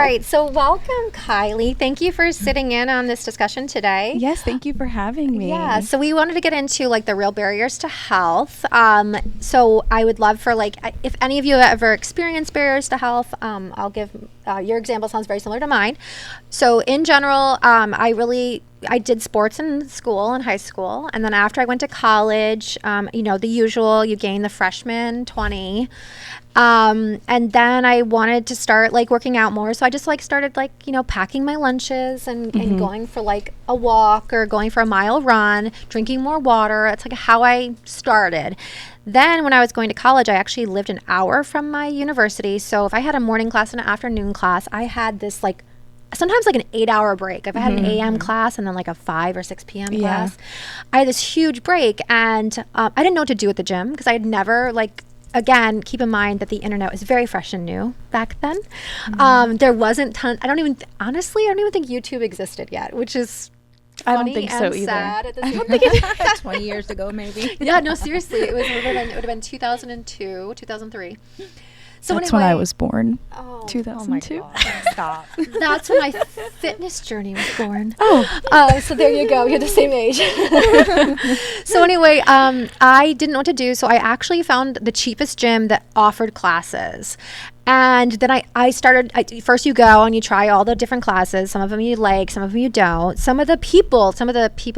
right. So welcome, Kylie. Thank you for sitting in on this discussion today. Yes, thank you for having me. Yeah, so we wanted to get into like the real barriers to health. So I would love for like, if any of you have ever experienced barriers to health, I'll give, your example sounds very similar to mine. So in general, I did sports in school, in high school. And then after I went to college, the usual, you gain the freshman 20. And then I wanted to start like working out more. So I just like started like, packing my lunches and going for like a walk or going for a mile run, drinking more water. It's like how I started. Then when I was going to college, I actually lived an hour from my university. So if I had a morning class and an afternoon class, I had this like sometimes like an 8-hour break. If I had an AM class and then like a 5 or 6 PM class, I had this huge break, and I didn't know what to do at the gym because I had never like, again, keep in mind that the internet was very fresh and new back then. There wasn't I don't even think YouTube existed yet, which is I don't think so either. Sad at the same I don't think it's 20 years ago, maybe. Yeah, no, seriously, it would have been 2002, 2003. So That's anyway, when I was born. 2002. 2002. Oh my God. Stop. That's when my fitness journey was born. Oh, So there you go. You're the same age. So anyway, I didn't know what to do. So I actually found the cheapest gym that offered classes. And then I started, first you go and you try all the different classes. Some of them you like, some of them you don't. Some of the people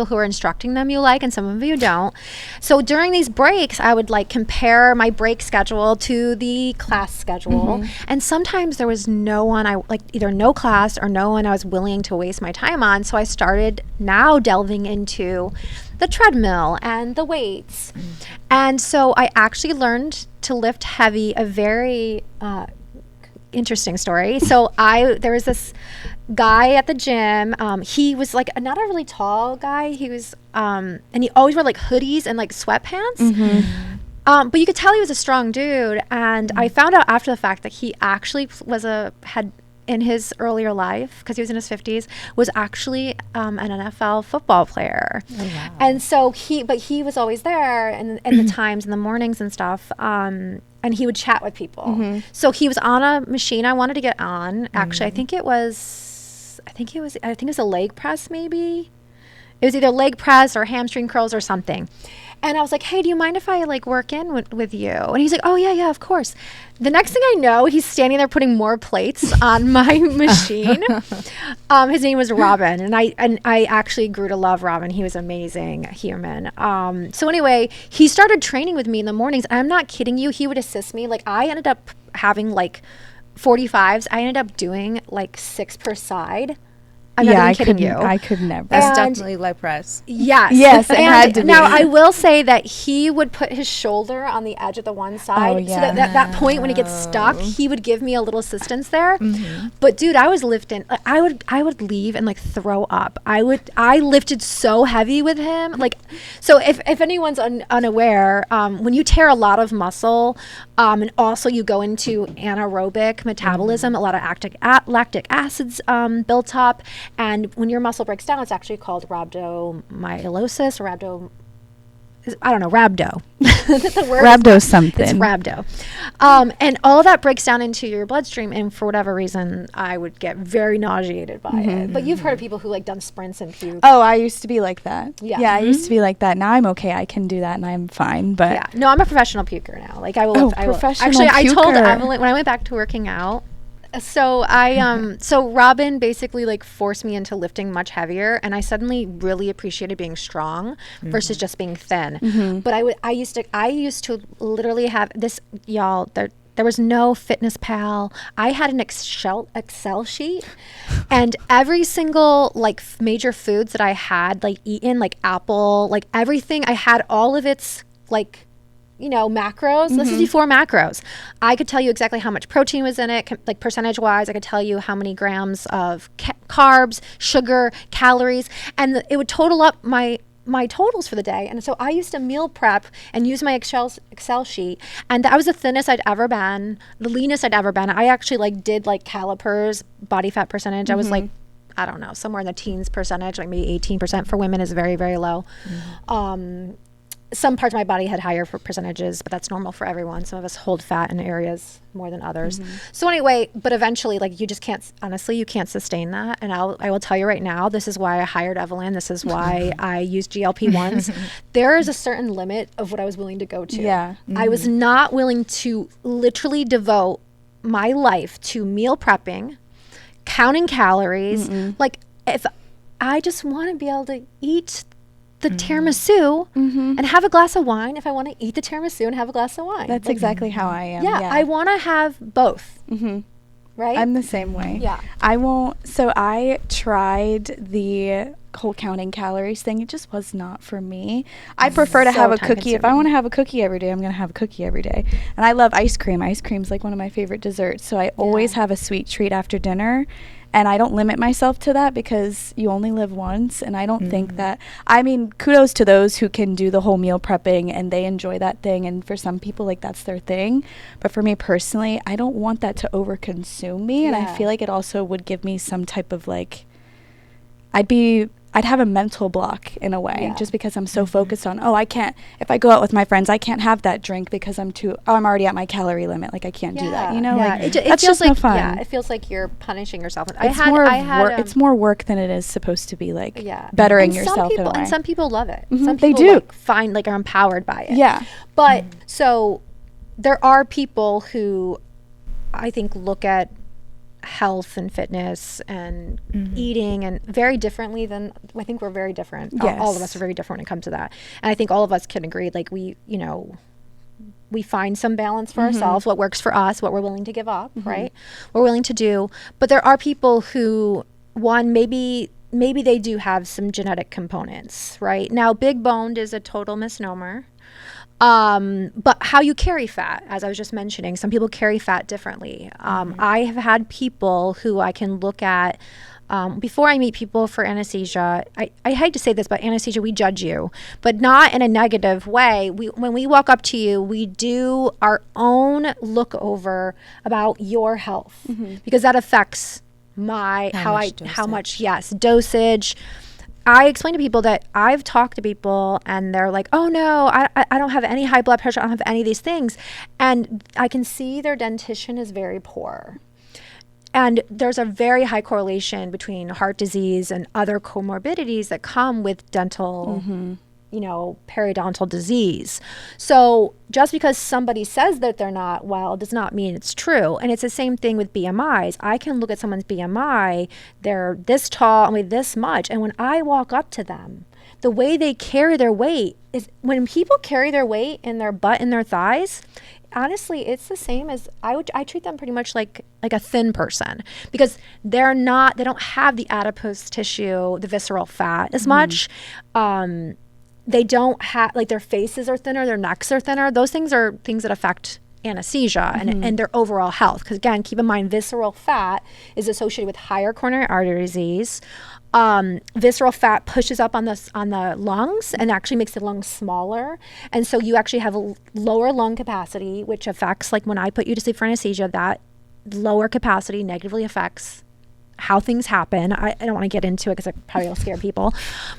who are instructing them you like, and some of them you don't. So during these breaks, I would like compare my break schedule to the class schedule. And sometimes there was no one, either no class or no one I was willing to waste my time on. So I started now delving into the treadmill and the weights. And so I actually learned to lift heavy, a very interesting story. So there was this guy at the gym. He was like not a really tall guy. He was, and he always wore like hoodies and like sweatpants. But you could tell he was a strong dude. And I found out after the fact that he actually had in his earlier life, because he was in his 50s, was actually an NFL football player. Oh, wow. And so he was always there in the times in the mornings and stuff. And he would chat with people. So he was on a machine I wanted to get on. Actually, I think it was a leg press maybe. It was either leg press or hamstring curls or something. And I was like, hey, do you mind if I like work in with you? And he's like, oh yeah, of course. The next thing I know, he's standing there putting more plates on my machine. His name was Robin, and I actually grew to love Robin. He was an amazing human. So anyway, he started training with me in the mornings. I'm not kidding you. He would assist me. Like I ended up having like 45s. I ended up doing like 6 per side. I'm not even kidding you. I could never. That's definitely leg press. Yes. Yes, it had to be. Now, I will say that he would put his shoulder on the edge of the one side. Oh, yeah. So that that point when he gets stuck, he would give me a little assistance there. But dude, I was lifting. I would leave and like throw up. I lifted so heavy with him. Like, so if anyone's unaware, when you tear a lot of muscle, and also you go into anaerobic metabolism, a lot of lactic acids built up. And when your muscle breaks down, it's actually called rhabdomyolysis or rhabdo. The word Rhabdo something. It's rhabdo. And all of that breaks down into your bloodstream. And for whatever reason, I would get very nauseated by it. But you've heard of people who like done sprints and puke. Oh, I used to be like that. Yeah. I used to be like that. Now I'm okay. I can do that and I'm fine. But yeah, no, I'm a professional puker now. Like I will. Professional Actually, I told puker. Evelyn when I went back to working out. So so Robin basically like forced me into lifting much heavier, and I suddenly really appreciated being strong versus just being thin. But I used to literally have this, y'all. There was no Fitness Pal. I had an Excel sheet, and every single like major foods that I had like eaten, like apple, like everything, I had all of its like, macros. This is before macros. I could tell you exactly how much protein was in it, like percentage wise. I could tell you how many grams of carbs, sugar, calories, and it would total up my totals for the day. And so I used to meal prep and use my Excel sheet, and that was the thinnest I'd ever been, the leanest I'd ever been. I actually like did like calipers, body fat percentage. I was like, I don't know, somewhere in the teens percentage, like maybe 18% for women is very, very low. some parts of my body had higher percentages, but that's normal for everyone. Some of us hold fat in areas more than others. So anyway, but eventually, like, you just can't, honestly, you can't sustain that. And I will tell you right now, this is why I hired Evelyn. This is why I use GLP-1s. There is a certain limit of what I was willing to go to. Yeah. I was not willing to literally devote my life to meal prepping, counting calories. Like, if I just want to be able to eat the tiramisu and have a glass of wine, if I want to eat the tiramisu and have a glass of wine. That's exactly how I am. Yeah, I want to have both. Right? I'm the same way. Yeah. I won't. So I tried the whole counting calories thing. It just was not for me. I prefer to So have a cookie. If I time-consuming. want to have a cookie every day, I'm going to have a cookie every day. And I love ice cream. Ice cream's like one of my favorite desserts. So I always have a sweet treat after dinner. And I don't limit myself to that because you only live once. And I don't think that, I mean, kudos to those who can do the whole meal prepping and they enjoy that thing. And for some people, like, that's their thing. But for me personally, I don't want that to overconsume me. And I feel like it also would give me some type of, like, I'd have a mental block in a way just because I'm so focused on, I can't, if I go out with my friends, I can't have that drink because I'm already at my calorie limit. Like, I can't do that, you know? Like, it that's feels just no like, fun. yeah, it feels like you're punishing yourself. It's more work than it is supposed to be, like, bettering and yourself in a way. And some people love it. Mhm, Some they people do. are empowered by it. Yeah. But so there are people who I think look at health and fitness and eating and very differently than, I think we're very different. All of us are very different when it comes to that. And I think all of us can agree, like, we find some balance for ourselves, what works for us, what we're willing to give up, right? We're willing to do. But there are people who, maybe they do have some genetic components, right? Now, big boned is a total misnomer. But how you carry fat, as I was just mentioning, some people carry fat differently. I have had people who I can look at, before I meet people for anesthesia. I hate to say this, but anesthesia, we judge you, but not in a negative way. When we walk up to you, we do our own look over about your health, because that affects how much dosage. I explain to people that I've talked to people and they're like, oh no, I don't have any high blood pressure. I don't have any of these things. And I can see their dentition is very poor. And there's a very high correlation between heart disease and other comorbidities that come with dental, periodontal disease. So just because somebody says that they're not well does not mean it's true. And it's the same thing with BMIs. I can look at someone's BMI, they're this tall and weigh this much. And when I walk up to them, the way they carry their weight is, when people carry their weight in their butt and their thighs, honestly, it's the same as I treat them pretty much like a thin person, because they don't have the adipose tissue, the visceral fat as much. They don't have, like, their faces are thinner, their necks are thinner. Those things are things that affect anesthesia and their overall health. Because again, keep in mind, visceral fat is associated with higher coronary artery disease. Visceral fat pushes up on the lungs and actually makes the lungs smaller. And so you actually have a lower lung capacity, which affects, like, when I put you to sleep for anesthesia, that lower capacity negatively affects how things happen. I don't want to get into it because it probably will scare people.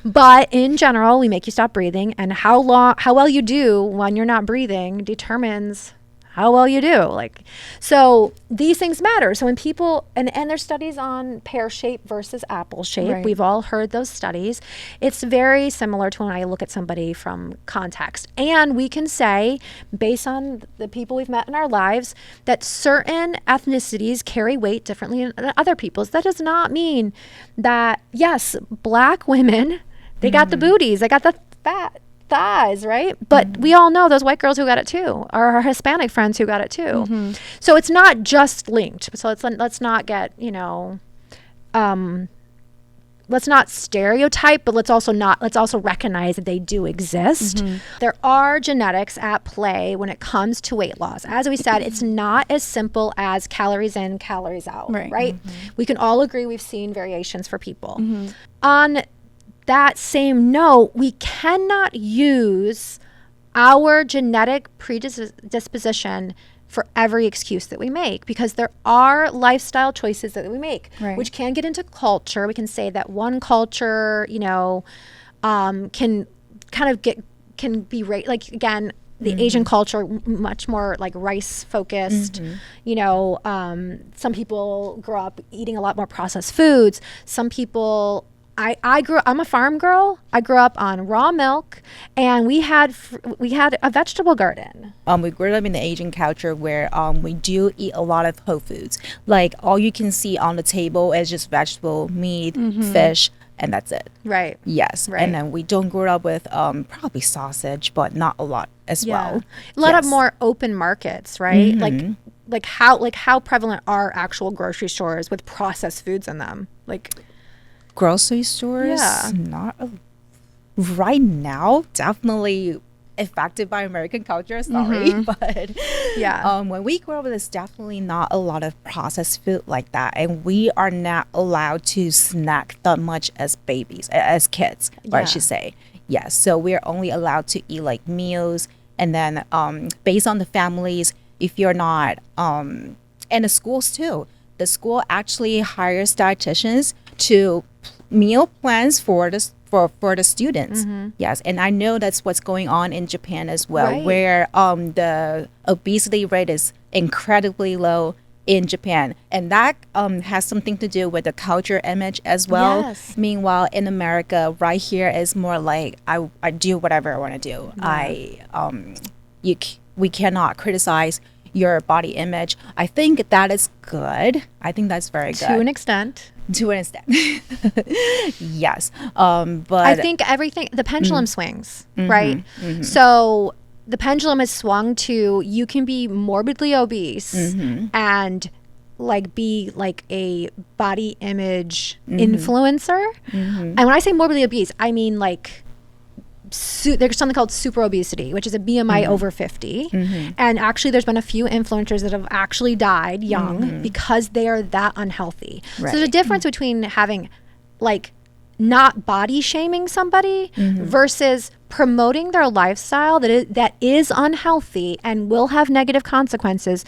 But in general, we make you stop breathing, and how well you do when you're not breathing determines how well you do. Like, so these things matter. So when people, and there's studies on pear shape versus apple shape. Right. We've all heard those studies. It's very similar to when I look at somebody from context. And we can say, based on the people we've met in our lives, that certain ethnicities carry weight differently than other people's. That does not mean that, yes, black women, they got the booties, they got the fat thighs, right? But we all know those white girls who got it too, or our Hispanic friends who got it too. So it's not just linked. So let's not get, let's not stereotype, but let's also recognize that they do exist. There are genetics at play when it comes to weight loss. As we said, it's not as simple as calories in, calories out, right? We can all agree we've seen variations for people. On that same note, we cannot use our genetic predisposition for every excuse that we make, because there are lifestyle choices that we make, which can get into culture. We can say that one culture, can kind of can be like, again, the Asian culture, much more like rice focused. You know, some people grow up eating a lot more processed foods. Some people, I'm a farm girl. I grew up on raw milk, and we had a vegetable garden. We grew up in the Asian culture where we do eat a lot of whole foods. Like all you can see on the table is just vegetable, meat, fish, and that's it. Right. Yes. Right. And then we don't grow up with probably sausage, but not a lot as well. A lot of more open markets, right? Like how prevalent are actual grocery stores with processed foods in them? Like grocery stores, right now, definitely affected by American culture. Sorry, but when we grew up, there's definitely not a lot of processed food like that, and we are not allowed to snack that much as babies, as kids, or I should say. Yes, so we're only allowed to eat like meals, and then based on the families, if you're not, and the schools too. The school actually hires dietitians to meal plans for the students. Yes, and I know that's what's going on in Japan as well, where the obesity rate is incredibly low in Japan, and that has something to do with the culture image as well. Meanwhile, in America, right here is more like I do whatever I want to do. We cannot criticize your body image. I think that is good. I think that's very good to an extent. Yes, but I think everything, the pendulum swings, right? So the pendulum is swung to, you can be morbidly obese and like be like a body image influencer. And when I say morbidly obese, I mean like there's something called super obesity, which is a BMI over 50. And actually there's been a few influencers that have actually died young because they are that unhealthy. So there's a difference between having like not body shaming somebody versus promoting their lifestyle that is unhealthy and will have negative consequences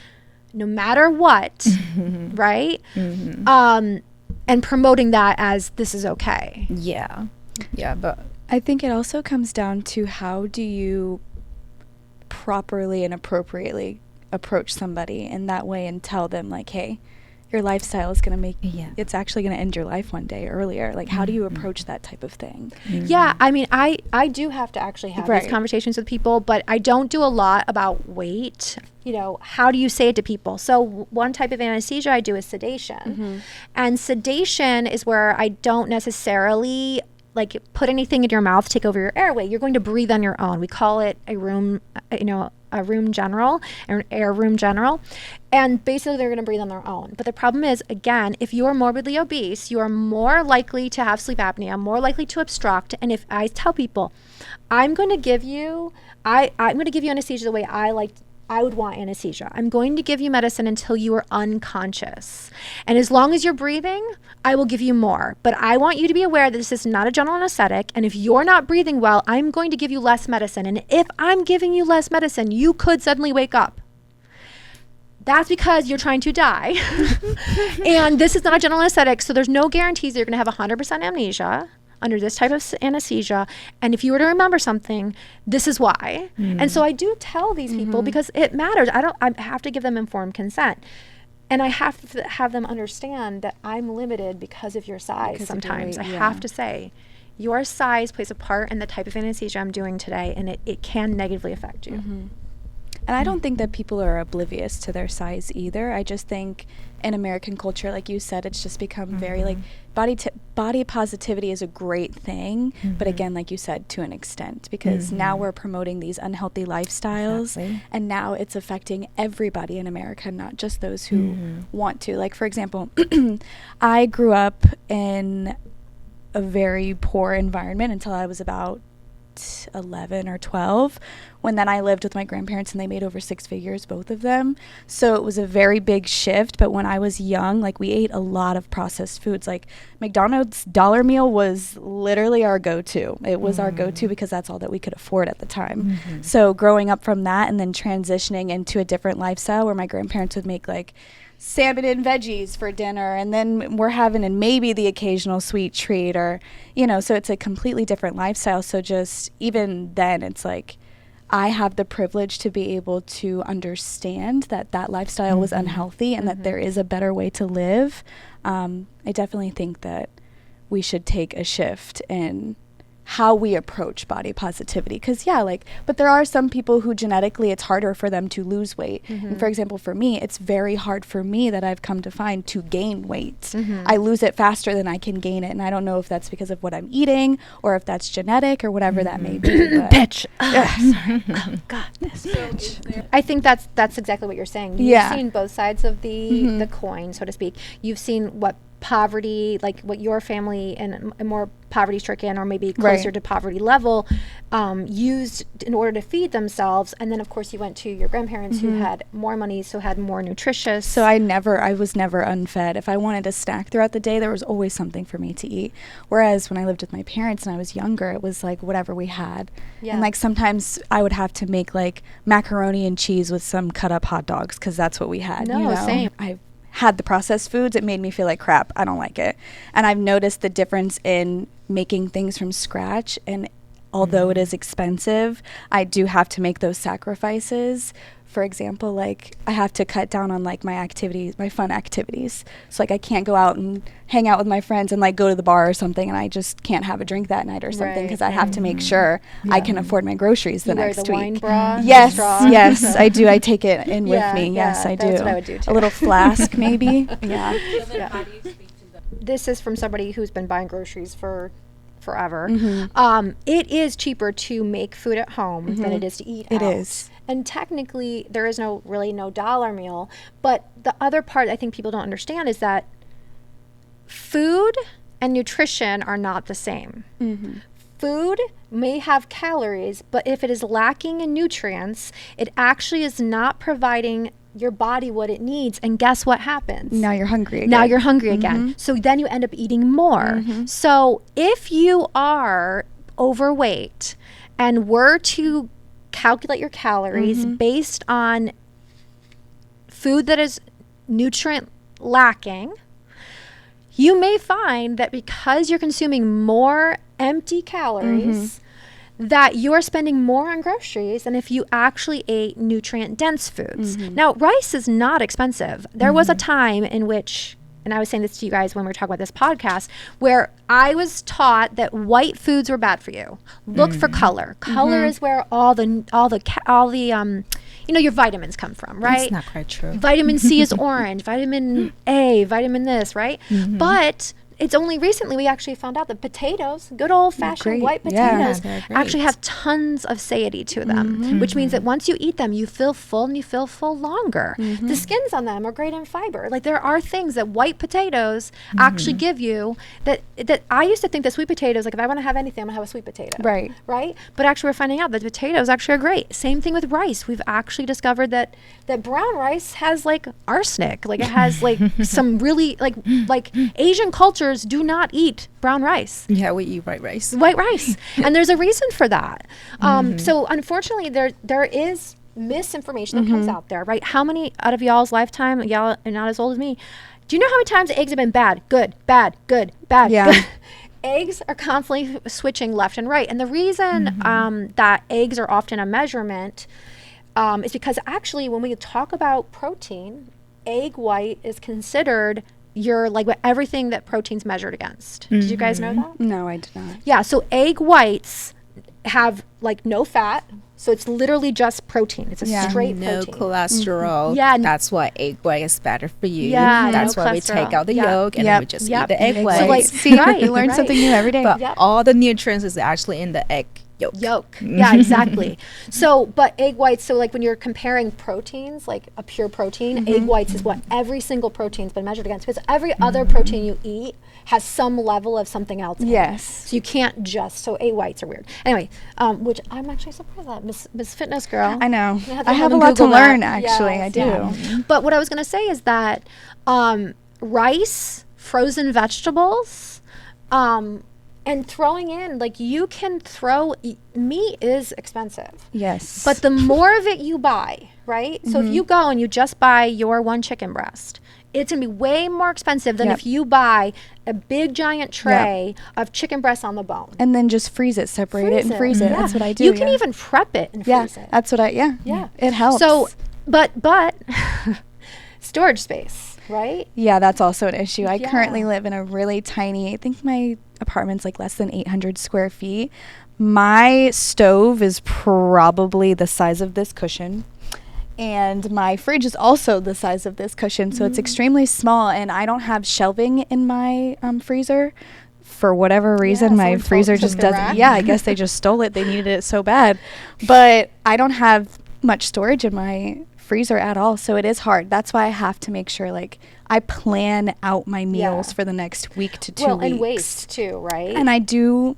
no matter what, right? And promoting that as this is okay. Yeah, but I think it also comes down to how do you properly and appropriately approach somebody in that way and tell them like, hey, your lifestyle is going to make it's actually going to end your life one day earlier. Like how do you approach that type of thing? Yeah, I mean, I do have to actually have these conversations with people, but I don't do a lot about weight. You know, how do you say it to people? So one type of anesthesia I do is sedation. And sedation is where I don't necessarily like put anything in your mouth, take over your airway. You're going to breathe on your own. We call it a room general, or an air room general. And basically they're going to breathe on their own. But the problem is, again, if you are morbidly obese, you are more likely to have sleep apnea, more likely to obstruct. And if I tell people, I'm going to give you anesthesia the way I would want anesthesia. I'm going to give you medicine until you are unconscious. And as long as you're breathing, I will give you more. But I want you to be aware that this is not a general anesthetic. And if you're not breathing well, I'm going to give you less medicine. And if I'm giving you less medicine, you could suddenly wake up. That's because you're trying to die. And this is not a general anesthetic. So there's no guarantees that you're going to have 100% amnesia under this type of anesthesia. And if you were to remember something, this is why. And so I do tell these people because it matters. I have to give them informed consent. And I have to have them understand that I'm limited because of your size sometimes. I have to say, your size plays a part in the type of anesthesia I'm doing today, and it can negatively affect you. And I don't think that people are oblivious to their size either. I just think in American culture, like you said, it's just become very like body positivity is a great thing. But again, like you said, to an extent, because now we're promoting these unhealthy lifestyles and now it's affecting everybody in America, not just those who want to. Like, for example, I grew up in a very poor environment until I was about 11 or 12, when then I lived with my grandparents and they made over 6 figures, both of them. So it was a very big shift. But when I was young, like, we ate a lot of processed foods. Like, McDonald's dollar meal was literally our go-to. It was our go-to because that's all that we could afford at the time. So growing up from that and then transitioning into a different lifestyle where my grandparents would make like salmon and veggies for dinner, and then we're having maybe the occasional sweet treat, or, you know, so it's a completely different lifestyle. So just even then, it's like, I have the privilege to be able to understand that that lifestyle was unhealthy and that there is a better way to live. I definitely think that we should take a shift in how we approach body positivity, because but there are some people who genetically it's harder for them to lose weight. And for example, for me, it's very hard for me, that I've come to find, to gain weight. I lose it faster than I can gain it, and I don't know if that's because of what I'm eating or if that's genetic or whatever that may be. Bitch. Oh God, this bitch. I think that's exactly what you're saying. You've seen both sides of the coin, so to speak. You've seen what poverty, like what your family and more poverty stricken, or maybe closer to poverty level, used in order to feed themselves. And then of course you went to your grandparents who had more money, so had more nutritious. So I was never unfed. If I wanted a snack throughout the day, there was always something for me to eat. Whereas when I lived with my parents and I was younger, it was like whatever we had. And like sometimes I would have to make like macaroni and cheese with some cut up hot dogs, because that's what we had. Same. I had the processed foods, it made me feel like crap. I don't like it. And I've noticed the difference in making things from scratch, and although it is expensive, I do have to make those sacrifices. For example, like I have to cut down on like my activities, my fun activities. So like I can't go out and hang out with my friends and like go to the bar or something, and I just can't have a drink that night or something, because I have to make sure I can afford my groceries the next week. Wine bra? Yes, yes, I do. I take it in with me. Yes, I do. That's what I would do too. A little flask maybe. This is from somebody who's been buying groceries for forever. It is cheaper to make food at home than it is to eat out. It is. And technically, there is really no dollar meal. But the other part I think people don't understand is that food and nutrition are not the same. Food may have calories, but if it is lacking in nutrients, it actually is not providing your body what it needs. And guess what happens? Now you're hungry again. So then you end up eating more. So if you are overweight and were to calculate your calories based on food that is nutrient lacking, you may find that because you're consuming more empty calories, that you are spending more on groceries than if you actually ate nutrient dense foods. Now, rice is not expensive. There was a time in which, and I was saying this to you guys when we were talking about this podcast, where I was taught that white foods were bad for you. Look for color. Color is where all the your vitamins come from, right? That's not quite true. Vitamin C is orange, vitamin A, vitamin this, right? But it's only recently we actually found out that potatoes, good old-fashioned white potatoes, actually have tons of satiety to them, which means that once you eat them, you feel full and you feel full longer. The skins on them are great in fiber. Like there are things that white potatoes actually give you that I used to think that sweet potatoes, like if I want to have anything, I'm going to have a sweet potato. Right? But actually we're finding out that potatoes actually are great. Same thing with rice. We've actually discovered that brown rice has like arsenic. Like it has like some really like Asian culture do not eat brown rice. Yeah, we eat white rice. And there's a reason for that. So unfortunately there is misinformation that comes out there, right? How many out of y'all's lifetime, y'all are not as old as me, do you know how many times eggs have been bad, good, bad, good, bad, good? Eggs are constantly switching left and right. And the reason that eggs are often a measurement is because actually when we talk about protein, egg white is considered everything that protein's measured against. Did you guys know that? No, I did not. Yeah, so egg whites have like no fat, so it's literally just protein. It's a straight no protein. Cholesterol. That's why egg white is better for you. That's why we take out the yolk and then we just eat the egg white. See, you learn something new every day. But all the nutrients is actually in the egg yolk. Yeah, exactly. So, but egg whites, so like when you're comparing proteins, like a pure protein, egg whites is what every single protein's been measured against, because every other protein you eat has some level of something else in it. So you can't so egg whites are weird. Anyway, which I'm actually surprised at, Miss Fitness Girl. I know. I have a lot to learn, actually. I do. Yeah. But what I was going to say is that rice, frozen vegetables, And throwing in, like, you can throw, meat is expensive. Yes. But the more of it you buy, right? So if you go and you just buy your one chicken breast, it's going to be way more expensive than if you buy a big giant tray of chicken breasts on the bone. And then just freeze it, separate it, and freeze it. Yeah. That's what I do. You can even prep it and freeze it. That's what yeah. It helps. So, but storage space, right? Yeah, that's also an issue. I currently live in a really tiny, I think my apartment's like less than 800 square feet. My stove is probably the size of this cushion. And my fridge is also the size of this cushion. So it's extremely small. And I don't have shelving in my freezer. For whatever reason, my freezer just doesn't. Yeah, I guess they just stole it. They needed it so bad. But I don't have much storage in my freezer at all. So it is hard. That's why I have to make sure, like, I plan out my meals for the next week to 2 weeks. And waste too, right? And I do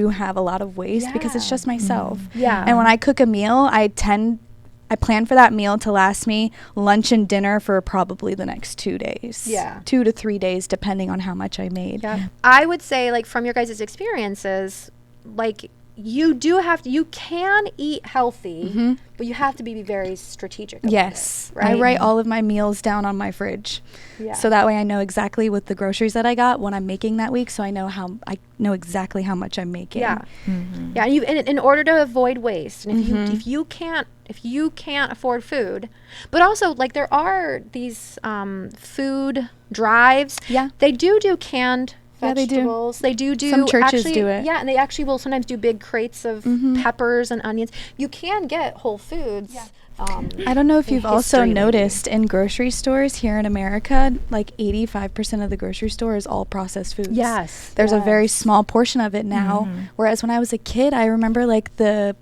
have a lot of waste because it's just myself. Yeah. And when I cook a meal, I plan for that meal to last me lunch and dinner for probably the next 2 days. Yeah. 2 to 3 days, depending on how much I made. Yeah. I would say, like, from your guys' experiences, like, you can eat healthy, but you have to be very strategic about it, right? I write all of my meals down on my fridge. Yeah. So that way I know exactly what the groceries that I got, what I'm making that week, so I know exactly how much I'm making. Yeah. Yeah, and in order to avoid waste, and if you can't afford food, but also, like, there are these food drives. Yeah. They do canned vegetables. They do. Some churches do it. Yeah, and they actually will sometimes do big crates of peppers and onions. You can get Whole Foods. Yeah. I don't know if you've also noticed in grocery stores here in America, like 85% of the grocery store is all processed foods. Yes. There's a very small portion of it now. Whereas when I was a kid, I remember, like, the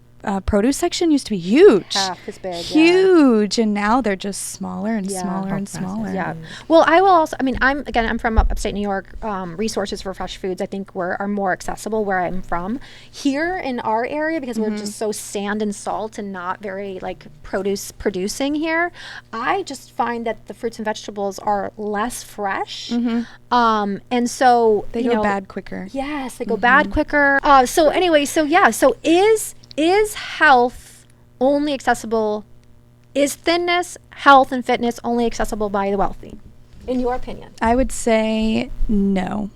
produce section used to be huge. Half as big. Huge. And now they're just smaller and smaller and smaller. Yeah. Well, I will also, I mean, I'm from upstate New York. Resources for fresh foods, I think, are more accessible where I'm from. Here in our area, because we're just so sand and salt and not very, like, producing here, I just find that the fruits and vegetables are less fresh. And so they go bad quicker. Yes, they go bad quicker. So anyway, so is health only accessible? Is thinness, health, and fitness only accessible by the wealthy, in your opinion? I would say no.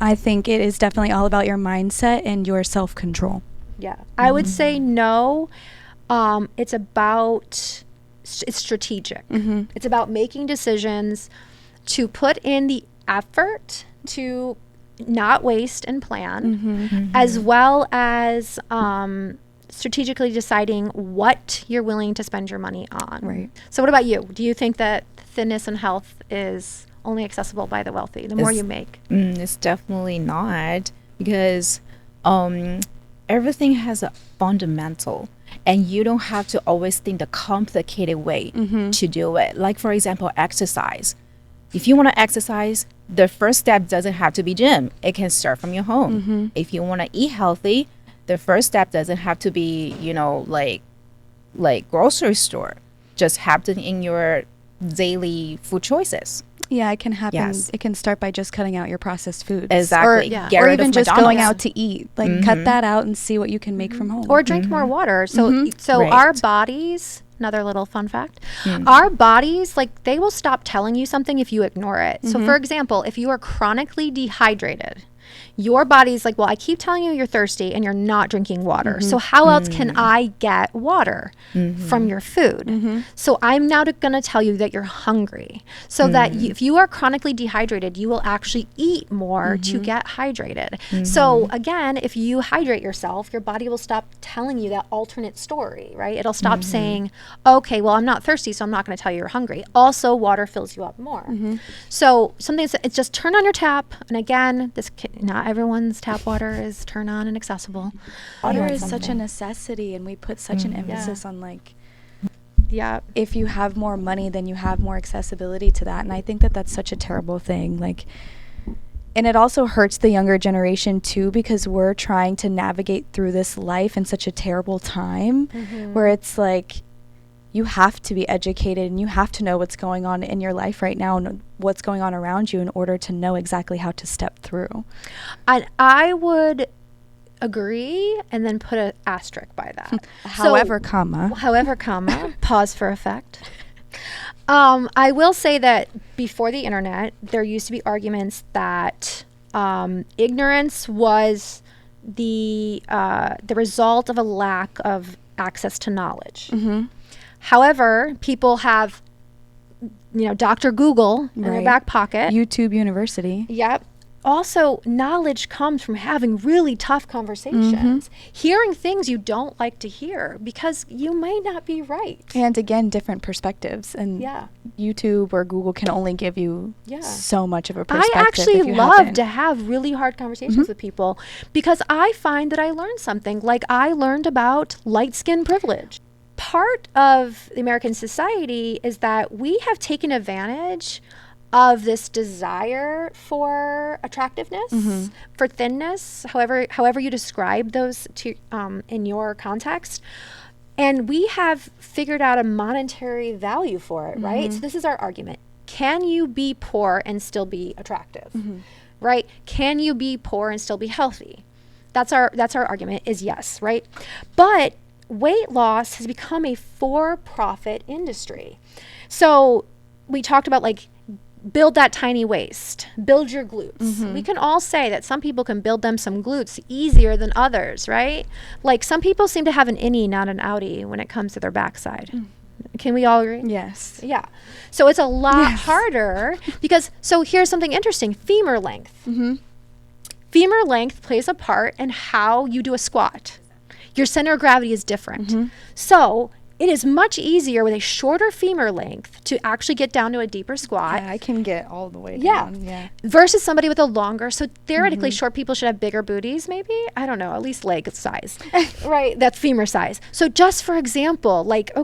I think it is definitely all about your mindset and your self-control. Yeah. I would say no. It's strategic. It's about making decisions to put in the effort to not waste and plan, as well as strategically deciding what you're willing to spend your money on. Right. So what about you? Do you think that thinness and health is only accessible by the wealthy, the more you make? It's definitely not, because everything has a fundamental, and you don't have to always think the complicated way to do it. Like, for example, exercise. If you want to exercise, the first step doesn't have to be gym. It can start from your home. If you want to eat healthy, the first step doesn't have to be, like grocery store. Just happen in your daily food choices. Yeah, it can happen. Yes. It can start by just cutting out your processed foods. Exactly. Or even just going out to eat. Like, cut that out and see what you can make from home. Or drink more water. So our bodies, another little fun fact, our bodies, like, they will stop telling you something if you ignore it. So, for example, if you are chronically dehydrated, your body's like, well, I keep telling you you're thirsty and you're not drinking water. So how else can I get water from your food? So I'm now going to tell you that you're hungry. So that if you are chronically dehydrated, you will actually eat more to get hydrated. So again, if you hydrate yourself, your body will stop telling you that alternate story, right? It'll stop saying, okay, well, I'm not thirsty, so I'm not going to tell you you're hungry. Also, water fills you up more. So it's just turn on your tap. And again, not everyone's tap water is turn on and accessible. Water is such a necessity, and we put such an emphasis on, like, Yeah. If you have more money, then you have more accessibility to that. And I think that that's such a terrible thing. Like, and it also hurts the younger generation too, because we're trying to navigate through this life in such a terrible time, mm-hmm. where it's like, you have to be educated and you have to know what's going on in your life right now and what's going on around you in order to know exactly how to step through. And I would agree and then put an asterisk by that. However, pause for effect. I will say that before the internet, there used to be arguments that ignorance was the result of a lack of access to knowledge. Mm-hmm. However, people have, Dr. Google in their back pocket. YouTube University. Yep. Also, knowledge comes from having really tough conversations, hearing things you don't like to hear because you might not be right. And again, different perspectives. And YouTube or Google can only give you so much of a perspective. I actually love to have really hard conversations with people because I find that I learn something. Like I learned about light skin privilege. Part of the American society is that we have taken advantage of this desire for attractiveness, for thinness, however you describe those in your context. And we have figured out a monetary value for it, right? So this is our argument. Can you be poor and still be attractive, right? Can you be poor and still be healthy? That's our argument is yes, right? But weight loss has become a for-profit industry. So we talked about like, build that tiny waist, build your glutes. We can all say that some people can build them some glutes easier than others, right? Like some people seem to have an innie, not an outie when it comes to their backside. Can we all agree? Yes. Yeah. So it's a lot harder because, so here's something interesting, femur length. Femur length plays a part in how you do a squat. Your center of gravity is different. So it is much easier with a shorter femur length to actually get down to a deeper squat. Yeah, I can get all the way down. Yeah. Versus somebody with a longer. So theoretically, short people should have bigger booties, maybe? I don't know, at least leg size. Right, that's femur size. So just for example, like, no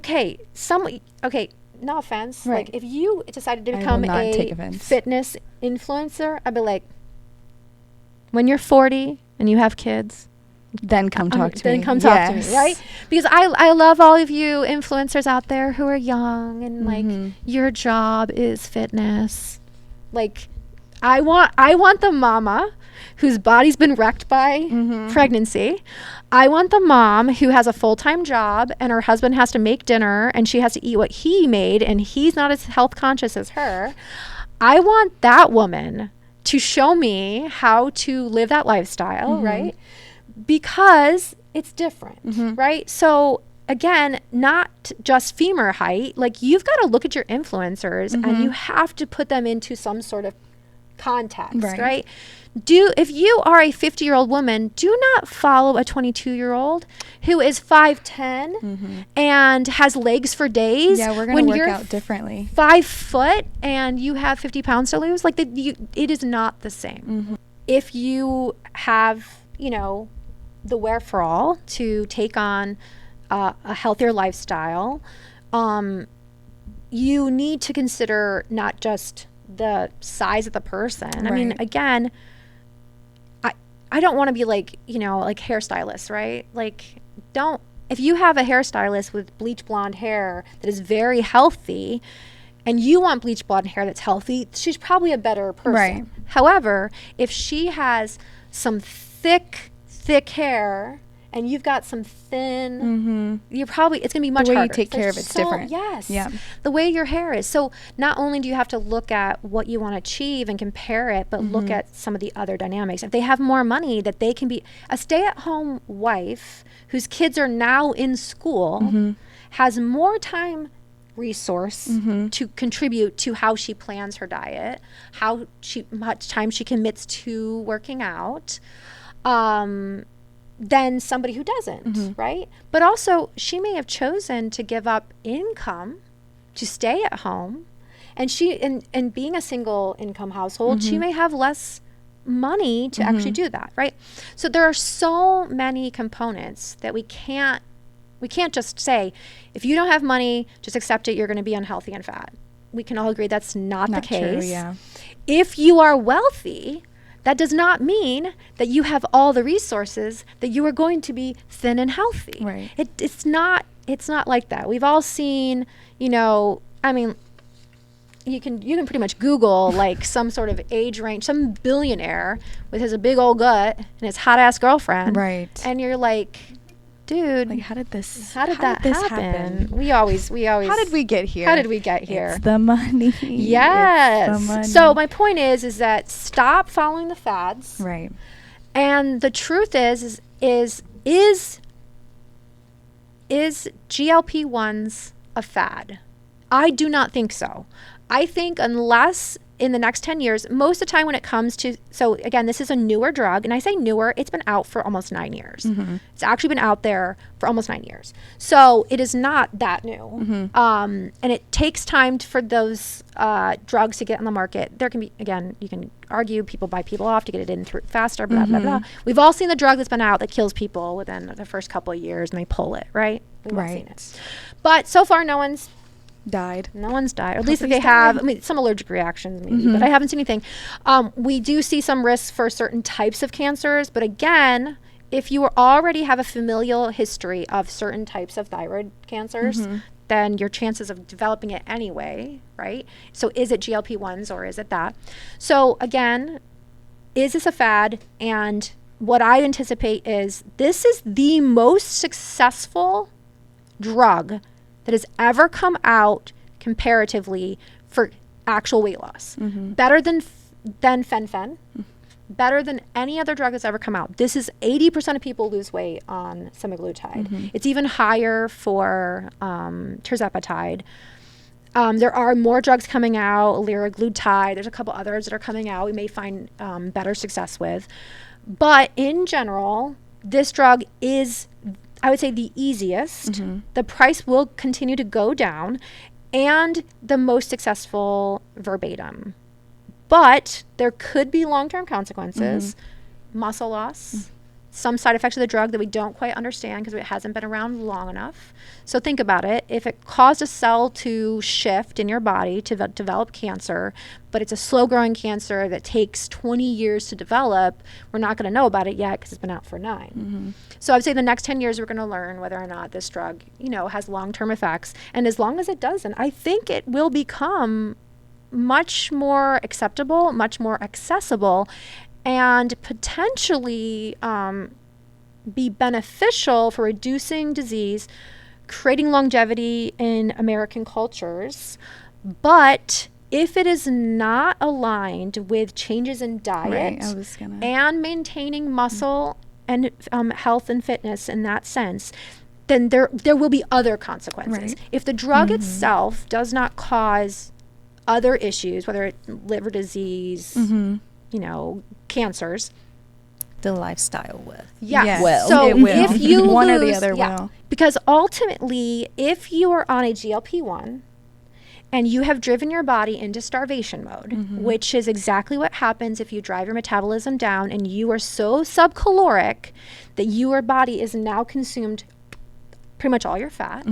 offense. Right. Like if you decided to become a fitness influencer, I'd be like, when you're 40 and you have kids, then come talk to me. Then come talk to me, right? Because I love all of you influencers out there who are young and like your job is fitness. Like I want the mama whose body's been wrecked by pregnancy. I want the mom who has a full-time job and her husband has to make dinner and she has to eat what he made and he's not as health conscious as her. I want that woman to show me how to live that lifestyle, right? Because it's different, right? So again, not just femur height, like you've got to look at your influencers and you have to put them into some sort of context, right? If you are a 50-year-old woman, do not follow a 22-year-old who is 5'10" and has legs for days. Yeah, we're going to work out differently. 5 foot and you have 50 pounds to lose, like it is not the same. If you have, the wherewithal to take on a healthier lifestyle, you need to consider not just the size of the person. I mean, again, I don't want to be like, like hairstylists, right? Like if you have a hairstylist with bleach blonde hair that is very healthy and you want bleach blonde hair that's healthy, she's probably a better person. Right. However, if she has some thick hair and you've got some thin, it's going to be much harder. The way you take care of it's different. Yes. Yeah. The way your hair is. So not only do you have to look at what you want to achieve and compare it, but look at some of the other dynamics. If they have more money, that they can be a stay-at-home wife whose kids are now in school, has more time resource to contribute to how she plans her diet, much time she commits to working out, than somebody who doesn't, right? But also, she may have chosen to give up income to stay at home, and being a single income household, she may have less money to actually do that, right? So there are so many components that we can't just say, if you don't have money, just accept it, you're going to be unhealthy and fat. We can all agree that's not the case. True, yeah. If you are wealthy, that does not mean that you have all the resources that you are going to be thin and healthy. Right. It's not It's not like that. We've all seen, you know, I mean, you can pretty much Google like some sort of age range, some billionaire with his big old gut and his hot ass girlfriend. Right. And you're like, dude, like how did that happen? We always how did we get here? It's the money. Yes. It's the money. So my point is that stop following the fads. Right. And the truth is GLP-1s a fad? I do not think so. I think unless in the next 10 years, most of the time when it comes to, so again, this is a newer drug, and I say newer, it's been out for almost 9 years. Mm-hmm. It's actually been out there for almost 9 years. So it is not that new. Mm-hmm. And it takes time for those drugs to get on the market. There can be, again, you can argue people buy people off to get it in through faster, blah, blah, blah. We've all seen the drug that's been out that kills people within the first couple of years, and they pull it, right? We've all seen it. But so far, no one's died. No one's died. Or at least if they have, I mean, some allergic reactions maybe, but I haven't seen anything. We do see some risks for certain types of cancers, but again, if you already have a familial history of certain types of thyroid cancers, then your chances of developing it anyway, right? So is it GLP-1s or is it that? So again, is this a fad? And what I anticipate is this is the most successful drug that has ever come out comparatively for actual weight loss. Better than fen-phen, better than any other drug that's ever come out. This is 80% of people lose weight on semaglutide. It's even higher for tirzepatide. There are more drugs coming out, liraglutide. There's a couple others that are coming out we may find better success with. But in general, this drug is, I would say, the easiest. The price will continue to go down, and the most successful verbatim. But there could be long-term consequences, muscle loss, some side effects of the drug that we don't quite understand because it hasn't been around long enough. So think about it. If it caused a cell to shift in your body to develop cancer, but it's a slow-growing cancer that takes 20 years to develop, we're not going to know about it yet because it's been out for 9. So I'd say the next 10 years we're going to learn whether or not this drug, you know, has long-term effects. And as long as it doesn't, I think it will become much more acceptable, much more accessible, and potentially be beneficial for reducing disease, creating longevity in American cultures. But if it is not aligned with changes in diet and maintaining muscle and health and fitness in that sense, then there will be other consequences. If the drug itself does not cause other issues, whether it's liver disease, you know, cancers, the lifestyle will. Yes. So if you one lose, or the other will. Because ultimately, if you are on a GLP-1 and you have driven your body into starvation mode, which is exactly what happens if you drive your metabolism down and you are so subcaloric that your body is now consumed pretty much all your fat.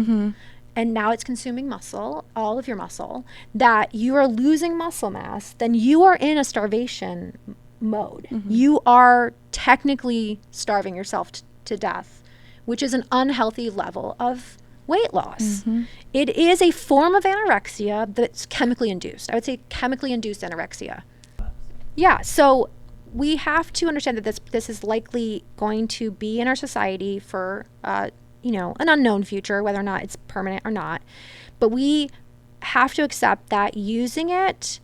And now it's consuming muscle, all of your muscle, that you are losing muscle mass, then you are in a starvation mode. You are technically starving yourself to death, which is an unhealthy level of weight loss. It is a form of anorexia that's chemically induced. I would say chemically induced anorexia. Yeah, so we have to understand that this is likely going to be in our society for you know, an unknown future, whether or not it's permanent or not. But we have to accept that using it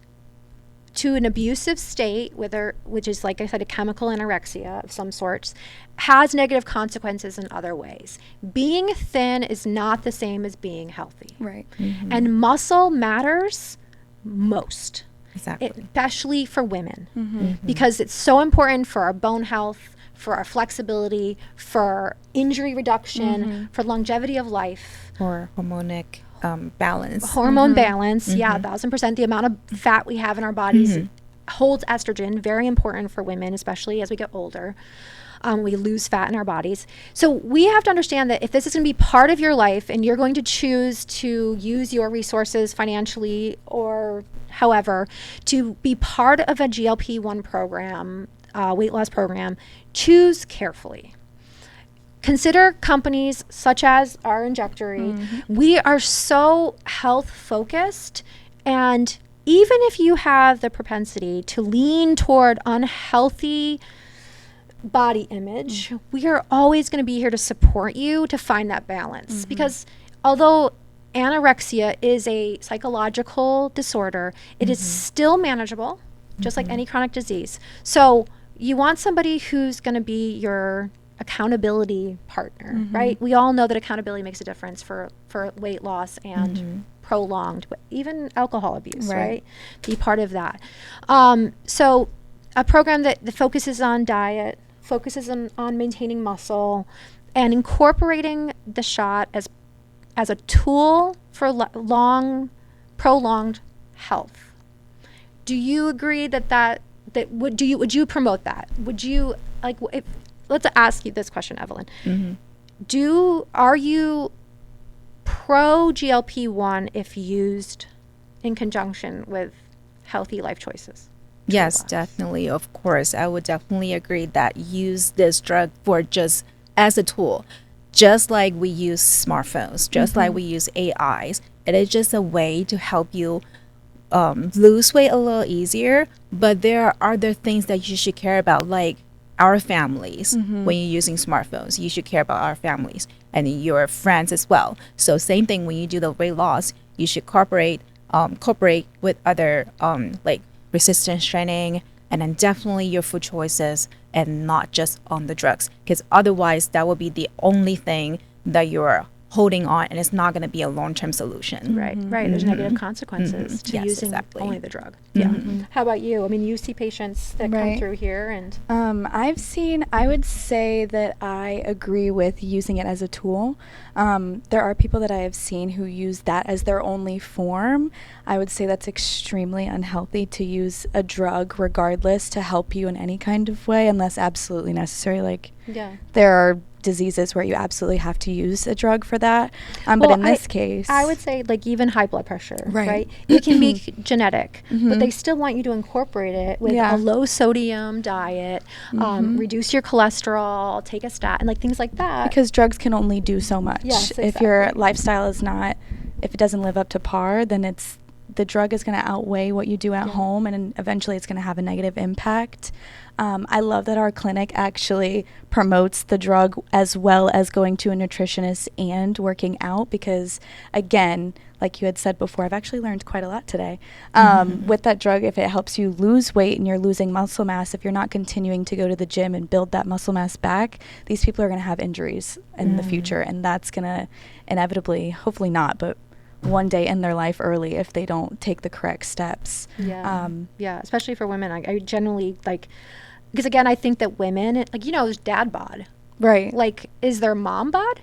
to an abusive state, which is, like I said, a chemical anorexia of some sorts, has negative consequences in other ways. Being thin is not the same as being healthy. Right. And muscle matters most. Exactly. Especially for women, because it's so important for our bone health, for our flexibility, for injury reduction, for longevity of life. Or hormonic balance. Hormone balance, yeah, 1,000%. The amount of fat we have in our bodies holds estrogen, very important for women, especially as we get older. We lose fat in our bodies. So we have to understand that if this is going to be part of your life and you're going to choose to use your resources financially or however to be part of a GLP-1 program, weight loss program, choose carefully. consider companies such as our Injectory. We are so health focused, and even if you have the propensity to lean toward unhealthy body image, we are always going to be here to support you to find that balance. Because although anorexia is a psychological disorder, it is still manageable, just like any chronic disease. So you want somebody who's going to be your accountability partner, right? We all know that accountability makes a difference for weight loss and prolonged, even alcohol abuse, right? Be part of that. So a program that focuses on diet, focuses on maintaining muscle, and incorporating the shot as a tool for prolonged health. Do you agree that would you promote that? Would you let's ask you this question, Evelyn. Are you pro GLP-1 if used in conjunction with healthy life choices? Yes, definitely. Of course, I would definitely agree that use this drug for just as a tool, just like we use smartphones, just like we use AIs. It is just a way to help you lose weight a little easier. But there are other things that you should care about, like our families. When you're using smartphones, you should care about our families and your friends as well. So same thing when you do the weight loss, you should cooperate with other like resistance training, and then definitely your food choices, and not just on the drugs, because otherwise that will be the only thing that you're holding on, and it's not going to be a long-term solution. Right. There's negative consequences to using only the drug. How about you? I mean, you see patients that come through here, and I would say that I agree with using it as a tool. There are people that I have seen who use that as their only form. I would say that's extremely unhealthy to use a drug regardless to help you in any kind of way, unless absolutely necessary. There are diseases where you absolutely have to use a drug for that. But in this case, I would say even high blood pressure, right? It can be genetic, but they still want you to incorporate it with a low sodium diet, reduce your cholesterol, take a statin, things like that. Because drugs can only do so much. Yes, exactly. If your lifestyle if it doesn't live up to par, then the drug is going to outweigh what you do at home, and eventually it's going to have a negative impact. I love that our clinic actually promotes the drug as well as going to a nutritionist and working out, because again, like you had said before, I've actually learned quite a lot today. With that drug, if it helps you lose weight and you're losing muscle mass, if you're not continuing to go to the gym and build that muscle mass back, these people are going to have injuries in the future, and that's going to inevitably, hopefully not, but one day in their life early if they don't take the correct steps. Especially for women. I generally because again, I think that women, there's dad bod. Right. Is there mom bod?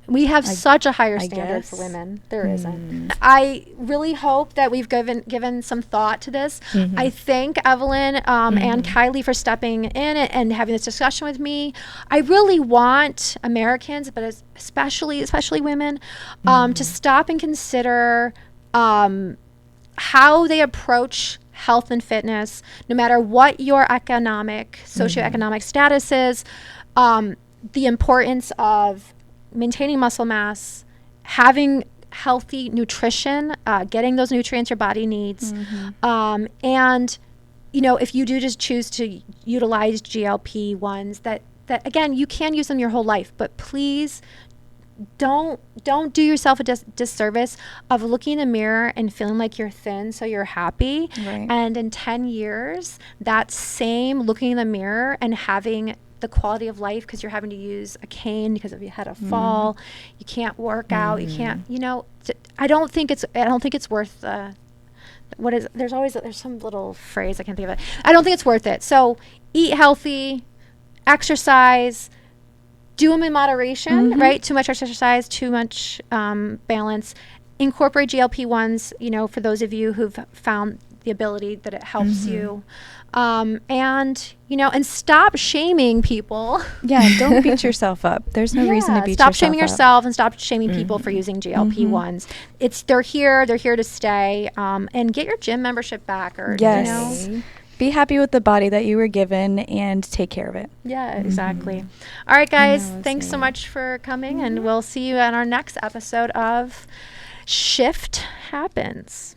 We have such a higher standard for women. There isn't. I really hope that we've given some thought to this. I thank Evelyn and Kylie for stepping in and having this discussion with me. I really want Americans, but especially women, to stop and consider how they approach health and fitness, no matter what your socioeconomic status is. The importance of maintaining muscle mass, having healthy nutrition, getting those nutrients your body needs. And, if you do just choose to utilize GLP-1s, that again, you can use them your whole life, but please don't do yourself a disservice of looking in the mirror and feeling like you're thin so you're happy. And in 10 years, that same looking in the mirror and having the quality of life, because you're having to use a cane because if you had a fall, you can't work out, you can't, I don't think it's worth there's some little phrase, I can't think of it. I don't think it's worth it. So eat healthy, exercise, do them in moderation, right? Too much exercise, too much balance. Incorporate GLP-1s, for those of you who've found the ability that it helps you. And stop shaming people. Don't beat yourself up. There's no reason to beat yourself up. Stop shaming yourself and stop shaming people for using GLP-1s. They're here to stay. And get your gym membership back, or be happy with the body that you were given and take care of it. Yeah, exactly. All right, guys, thanks so much for coming, and we'll see you on our next episode of Shift Happens.